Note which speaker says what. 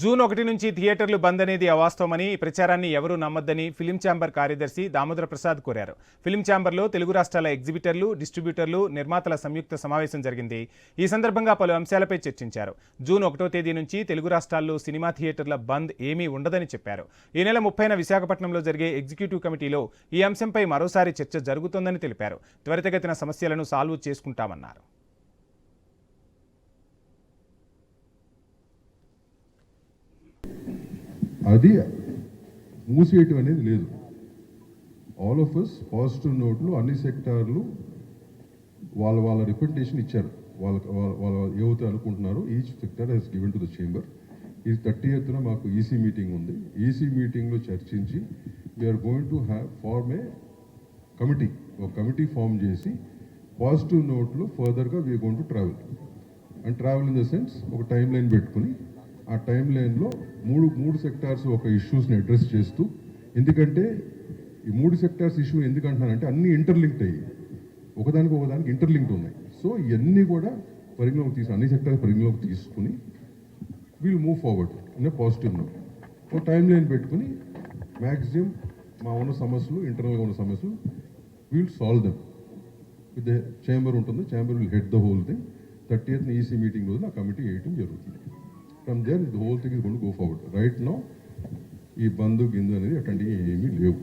Speaker 1: June 1 నుంచి థియేటర్లు బంద్ అనేది అవాస్తవమని, ఈ ప్రచారాన్ని ఎవరూ నమ్మొద్దని ఫిలిం ఛాంబర్ కార్యదర్శి దామోదర ప్రసాద్ కోరారు. ఫిలిం ఛాంబర్లో తెలుగు రాష్ట్రాల ఎగ్జిబిటర్లు, డిస్ట్రిబ్యూటర్లు, నిర్మాతల సంయుక్త సమావేశం జరిగింది. ఈ సందర్భంగా పలు అంశాలపై చర్చించారు. జూన్ 1వ తేదీ నుంచి తెలుగు రాష్ట్రాల్లో సినిమా థియేటర్ల బంద్ ఏమీ ఉండదని చెప్పారు. ఈ నెల 30న విశాఖపట్నంలో జరిగే ఎగ్జిక్యూటివ్ కమిటీలో ఈ అంశంపై మరోసారి చర్చ జరుగుతోందని తెలిపారు. త్వరితగతిన సమస్యలను సాల్వ్ చేసుకుంటామన్నారు.
Speaker 2: అది మూసేయటం అనేది లేదు. ఆల్ ఆఫ్ అస్ పాజిటివ్ నోట్లు అన్ని సెక్టార్లు వాళ్ళ రిప్రజెంటేషన్ ఇచ్చారు. వాళ్ళ ఏవైతే అనుకుంటున్నారో each sector has given to the chamber. ఈ 30th మాకు ఈసీ మీటింగ్ ఉంది. ఈసీ మీటింగ్లో చర్చించి we're going to form a committee. ఒక కమిటీ ఫామ్ చేసి పాజిటివ్ నోట్లో ఫర్దర్గా we're going to travel in the sense ఒక టైం లైన్ పెట్టుకుని ఆ టైం లైన్లో మూడు సెక్టార్స్ ఒక ఇష్యూస్ని అడ్రస్ చేస్తూ, ఎందుకంటే ఈ 3 సెక్టార్స్ ఇష్యూ ఎందుకంటున్నానంటే అన్ని ఇంటర్లింక్డ్ అయ్యి ఒకదానికి ఇంటర్లింక్డ్ ఉన్నాయి. సో ఇవన్నీ కూడా అన్ని సెక్టార్స్ పరిగణలోకి తీసుకుని we'll move forward in a positive note. ఒక టైం లైన్ పెట్టుకుని మ్యాక్సిమం మా ఉన్న సమస్యలు, ఇంటర్నల్గా ఉన్న సమస్యలు we'll solve them with the chamber ఉంటుంది. Chamber will head the whole thing. 30th EC meeting రోజున ఆ కమిటీ వేయటం జరుగుతుంది. From there, the whole thing is going to go forward. Right now, ఈ బంధు గిందు అనేది అట్లాంటివి ఏమీ లేవు.